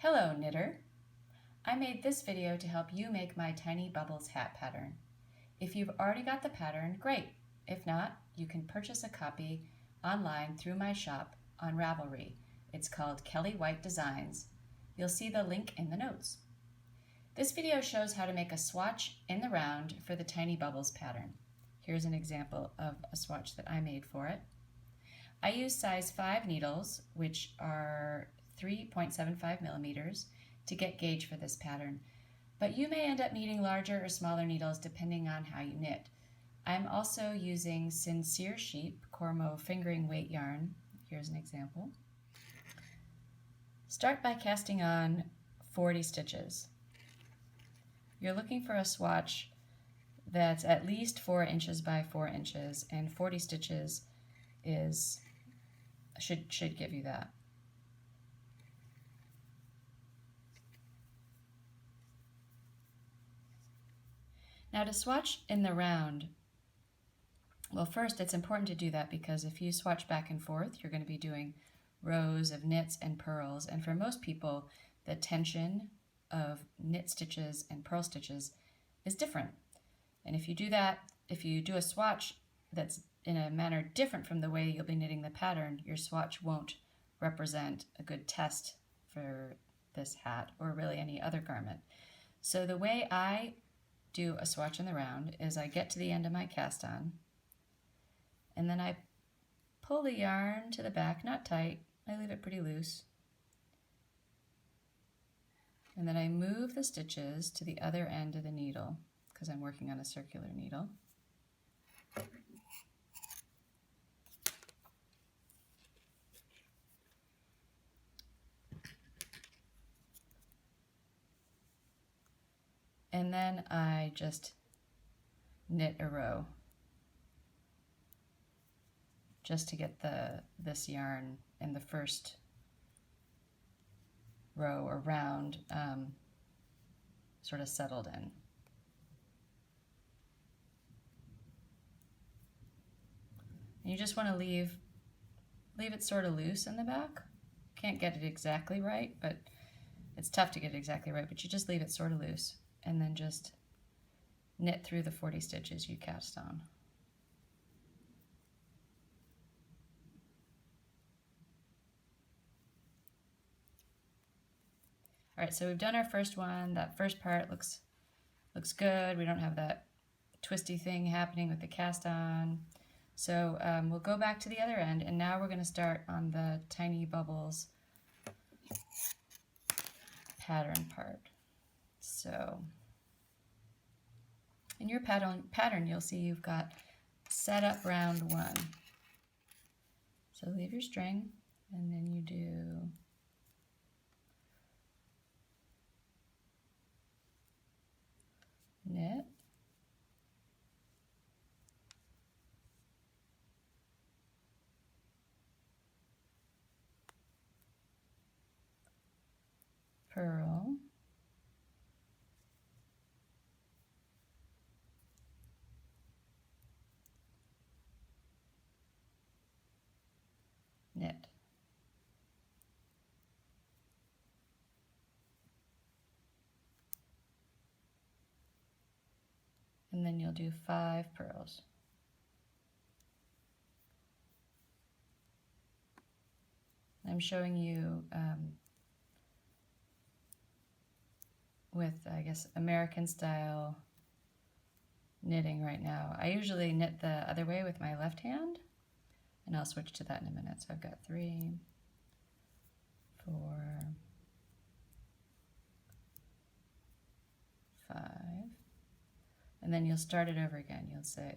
Hello, knitter. I made this video to help you make my Tiny Bubbles hat pattern. If you've already got the pattern, great. If not, you can purchase a copy online through my shop on Ravelry. It's called Kelly White Designs. You'll see the link in the notes. This video shows how to make a swatch in the round for the Tiny Bubbles pattern. Here's an example of a swatch that I made for it. I use size 5 needles, which are 3.75 millimeters, to get gauge for this pattern, but you may end up needing larger or smaller needles depending on how you knit. I'm also using Sincere Sheep Cormo fingering weight yarn. Here's an example. Start by casting on 40 stitches. You're looking for a swatch that's at least 4 inches by 4 inches, and 40 stitches should give you that. Now to swatch in the round, well, first it's important to do that because if you swatch back and forth, you're going to be doing rows of knits and purls, and for most people the tension of knit stitches and purl stitches is different. And if you do that, if you do a swatch that's in a manner different from the way you'll be knitting the pattern, your swatch won't represent a good test for this hat or really any other garment. So the way I do a swatch in the round is I get to the end of my cast on and then I pull the yarn to the back, not tight, I leave it pretty loose, and then I move the stitches to the other end of the needle because I'm working on a circular needle. And then I just knit a row just to get this yarn in the first row or round sort of settled in. And you just want to leave it sort of loose in the back. Can't get it exactly right, but it's tough to get it exactly right, but you just leave it sort of loose and then just knit through the 40 stitches you cast on. All right, so we've done our first one. That first part looks good. We don't have that twisty thing happening with the cast on. So we'll go back to the other end, and now we're going to start on the Tiny Bubbles pattern part. So in your pattern, you'll see you've got set up round 1. So leave your string, and then you do knit, purl, knit. And then you'll do 5 purls. I'm showing you with, I guess, American style knitting right now. I usually knit the other way with my left hand, and I'll switch to that in a minute. So I've got 3, 4, 5, and then you'll start it over again.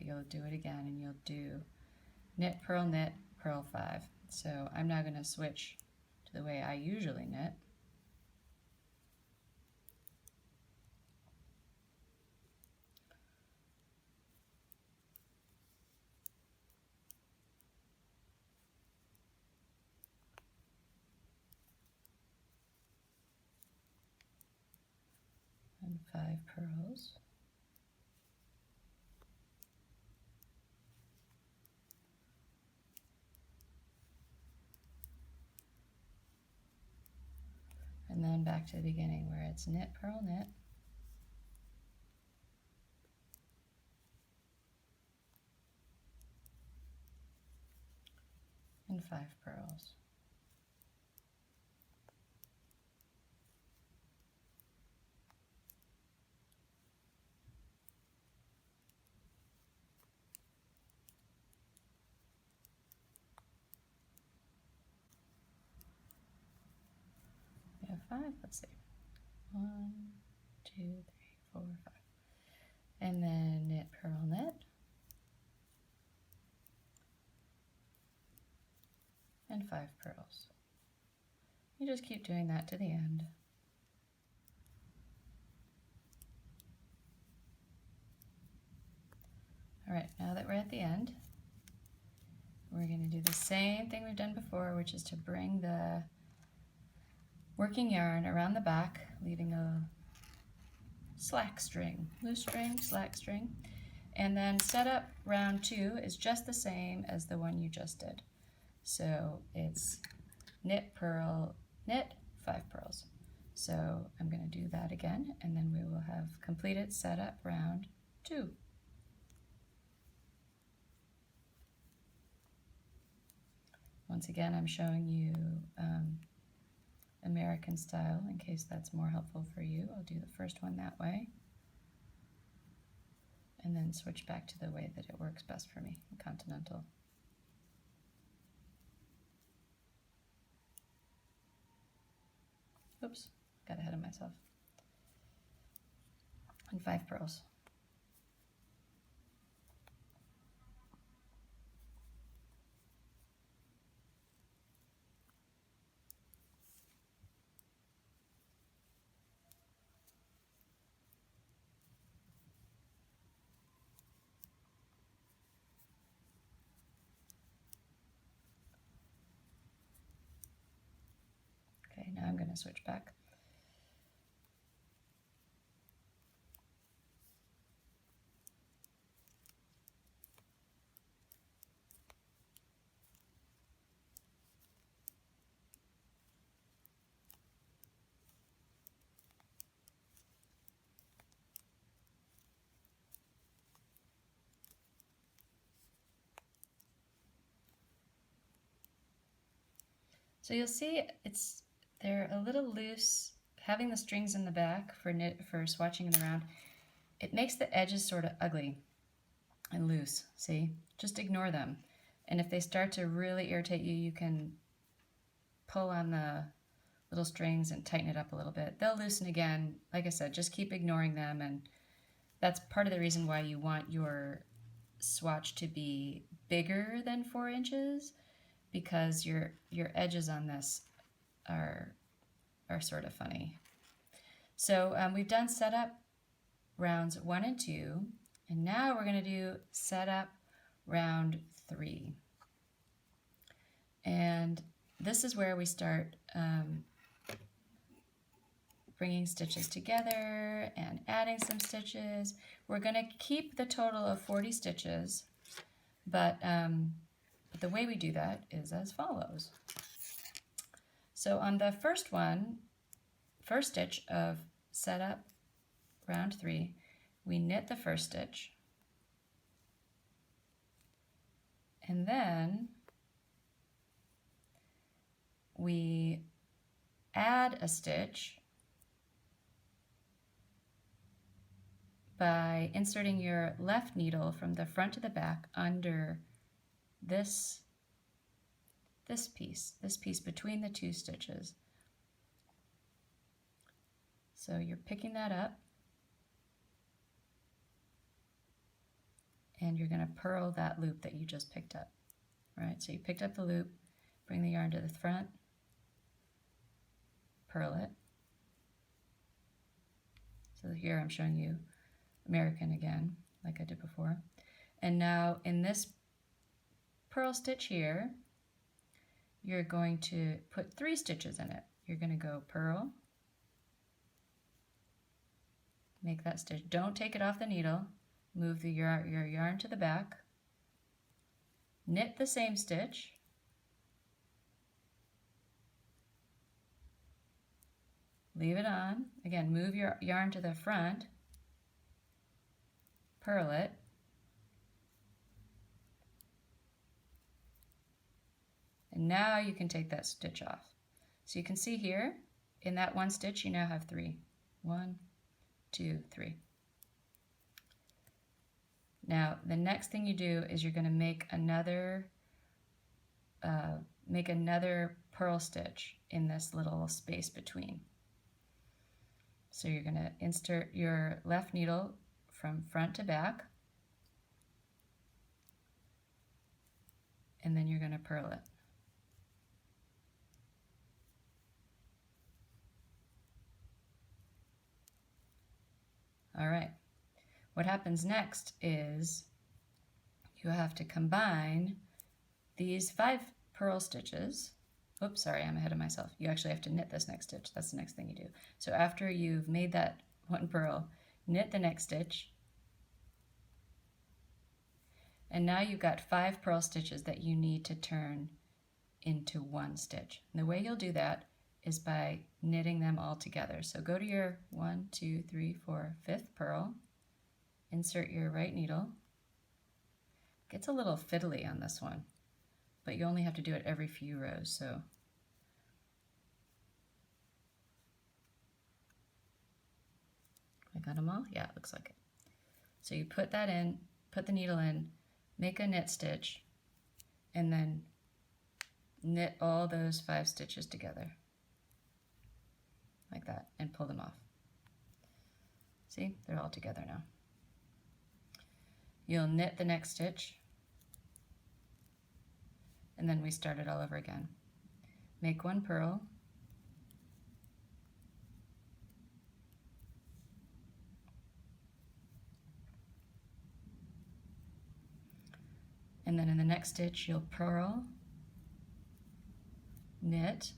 You'll do it again, and you'll do knit, purl 5. So I'm now going to switch to the way I usually knit. And 5 purls. And then back to the beginning where it's knit, purl, knit. And 5 pearls. We have 5, let's see. 1, 2, 3, 4, 5. And then knit, purl, knit. And 5 pearls. You just keep doing that to the end. All right, now that we're at the end, we're going to do the same thing we've done before, which is to bring the working yarn around the back, leaving a slack string, loose string, slack string. And then set up round 2 is just the same as the one you just did. So it's knit, purl, knit, 5 pearls. So I'm going to do that again, and then we will have completed set up round 2. Once again, I'm showing you American style in case that's more helpful for you. I'll do the first one that way, and then switch back to the way that it works best for me, continental. Oops, got ahead of myself. And 5 pearls. Okay, now I'm going to switch back. So you'll see they're a little loose. Having the strings in the back for swatching it around, it makes the edges sort of ugly and loose, see? Just ignore them. And if they start to really irritate you, you can pull on the little strings and tighten it up a little bit. They'll loosen again. Like I said, just keep ignoring them, and that's part of the reason why you want your swatch to be bigger than 4 inches, because your edges on this are sort of funny. So we've done setup rounds 1 and 2, and now we're going to do setup round 3. And this is where we start bringing stitches together and adding some stitches. We're going to keep the total of 40 stitches, but the way we do that is as follows. So on the first stitch of setup round 3, we knit the first stitch, and then we add a stitch by inserting your left needle from the front to the back under this piece between the 2 stitches. So you're picking that up, and you're going to purl that loop that you just picked up. Right? So you picked up the loop, bring the yarn to the front, purl it. So here I'm showing you American again, like I did before. And now in this purl stitch here, you're going to put 3 stitches in it. You're going to go purl, make that stitch, don't take it off the needle, move your yarn to the back, knit the same stitch, leave it on. Again, move your yarn to the front, purl it, and now you can take that stitch off. So you can see here, in that one stitch, you now have 3. 1, 2, 3. Now, the next thing you do is you're going to make another purl stitch in this little space between. So you're going to insert your left needle from front to back, and then you're going to purl it. All right. What happens next is you have to combine these 5 purl stitches. Oops, sorry, I'm ahead of myself. You actually have to knit this next stitch. That's the next thing you do. So after you've made that one purl, knit the next stitch. And now you've got 5 purl stitches that you need to turn into one stitch. And the way you'll do that is by knitting them all together. So go to your 1, 2, 3, 4, 5th purl, insert your right needle. Gets a little fiddly on this one, but you only have to do it every few rows. So I got them all? Yeah, it looks like it. So you put that in, put the needle in, make a knit stitch, and then knit all those 5 stitches together like that and pull them off. See, they're all together now. You'll knit the next stitch, and then we start it all over again. Make 1 purl, and then in the next stitch you'll purl, knit,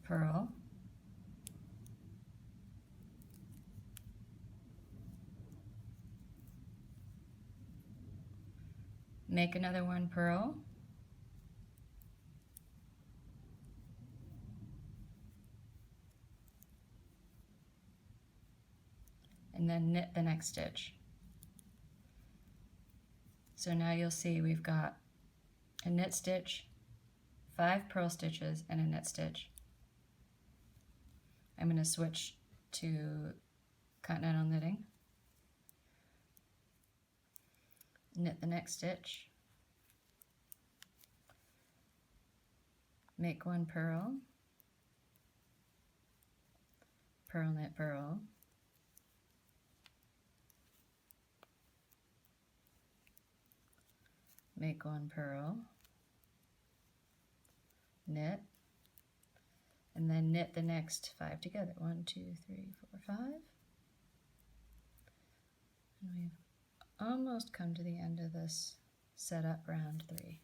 purl, make another 1 purl, and then knit the next stitch. So now you'll see we've got a knit stitch, 5 purl stitches, and a knit stitch. I'm going to switch to continental knitting. Knit the next stitch, make 1 purl, purl, knit, purl, make 1 purl, knit, and then knit the next 5 together. 1, 2, 3, 4, 5. And we've almost come to the end of this setup round 3.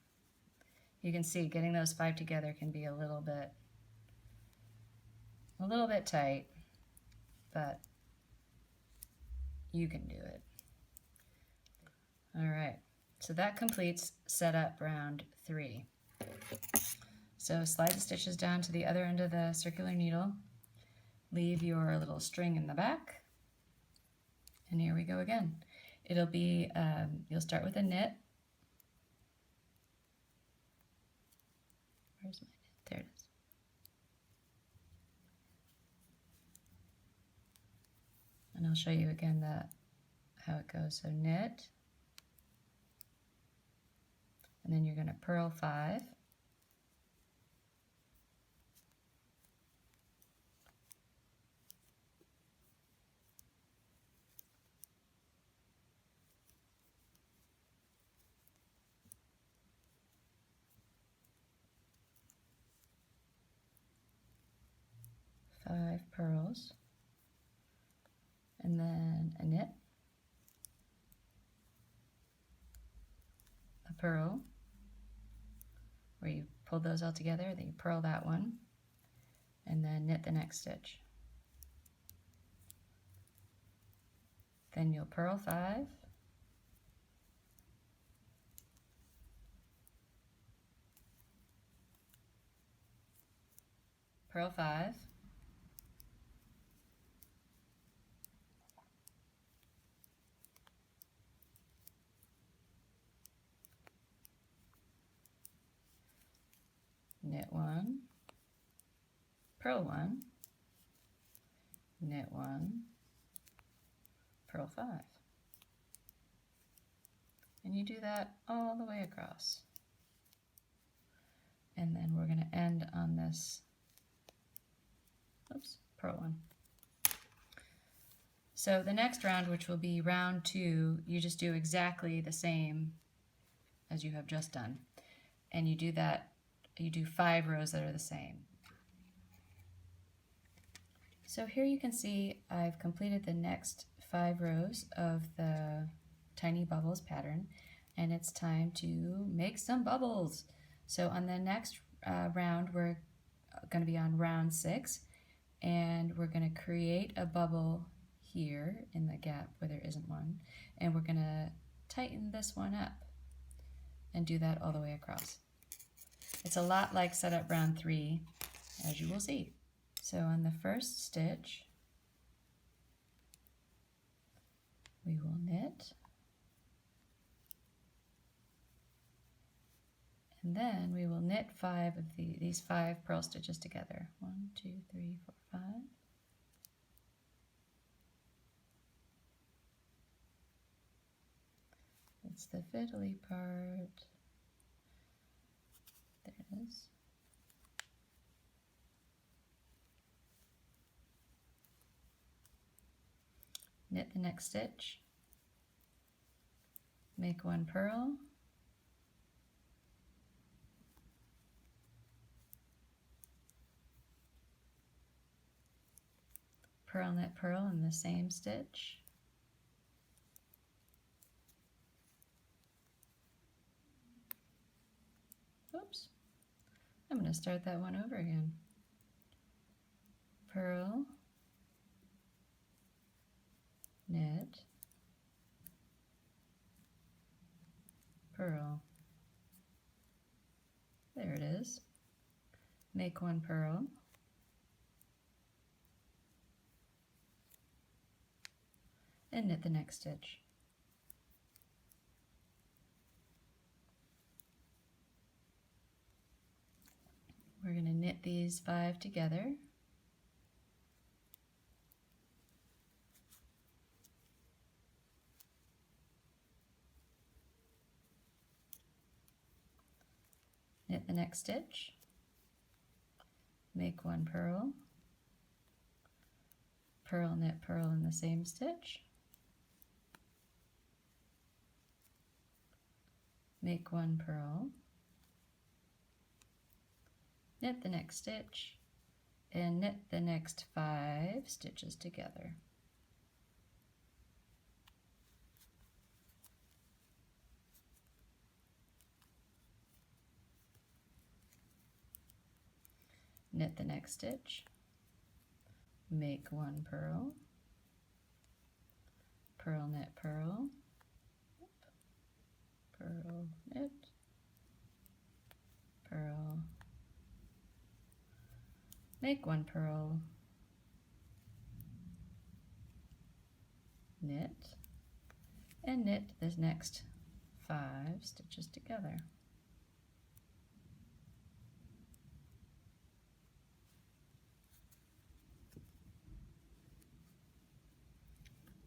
You can see getting those 5 together can be a little bit tight, but you can do it. All right, so that completes setup round 3. So slide the stitches down to the other end of the circular needle, leave your little string in the back, and here we go again. It'll be, you'll start with a knit. Where's my knit? There it is. And I'll show you again how it goes. So knit, and then you're going to purl 5. Purls, and then a knit, a purl, where you pull those all together, then you purl that one, and then knit the next stitch. Then you'll purl 5, purl 5, knit 1, purl 1, knit 1, purl 5. And you do that all the way across. And then we're going to end on this, oops, purl 1. So the next round, which will be round 2, you just do exactly the same as you have just done. And you do that, you do 5 rows that are the same. So here you can see I've completed the next 5 rows of the Tiny Bubbles pattern, and it's time to make some bubbles. So on the next round, we're going to be on round 6, and we're going to create a bubble here in the gap where there isn't one, and we're going to tighten this one up and do that all the way across. It's a lot like set up round 3, as you will see. So on the first stitch, we will knit, and then we will knit 5 of these 5 purl stitches together. 1, 2, 3, 4, 5. It's the fiddly part. There it is. Knit the next stitch. Make 1 purl. Purl, knit, purl in the same stitch. Oops. I'm going to start that one over again. Purl, knit, purl. There it is. Make 1 purl. And knit the next stitch. We're going to knit these 5 together. Knit the next stitch. Make 1 purl. Purl, knit, purl in the same stitch. Make 1 purl. Knit the next stitch and knit the next 5 stitches together. Knit the next stitch, make 1 purl, purl, knit, purl, purl, knit, purl, make 1 purl, knit, and knit the next 5 stitches together.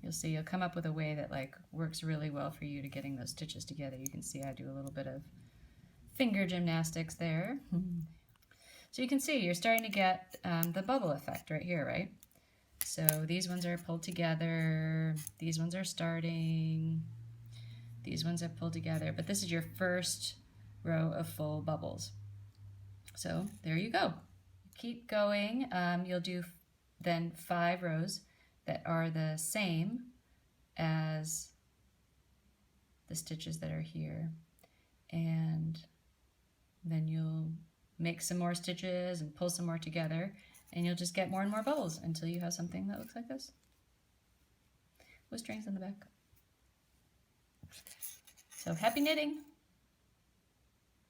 You'll see you'll come up with a way that works really well for you to getting those stitches together. You can see I do a little bit of finger gymnastics there. So you can see you're starting to get the bubble effect right here, right? So these ones are pulled together, these ones are starting, these ones have pulled together, but this is your first row of full bubbles. So there you go. Keep going. You'll do then 5 rows that are the same as the stitches that are here, and then you'll make some more stitches and pull some more together, and you'll just get more and more bubbles until you have something that looks like this with strings in the back. So happy knitting!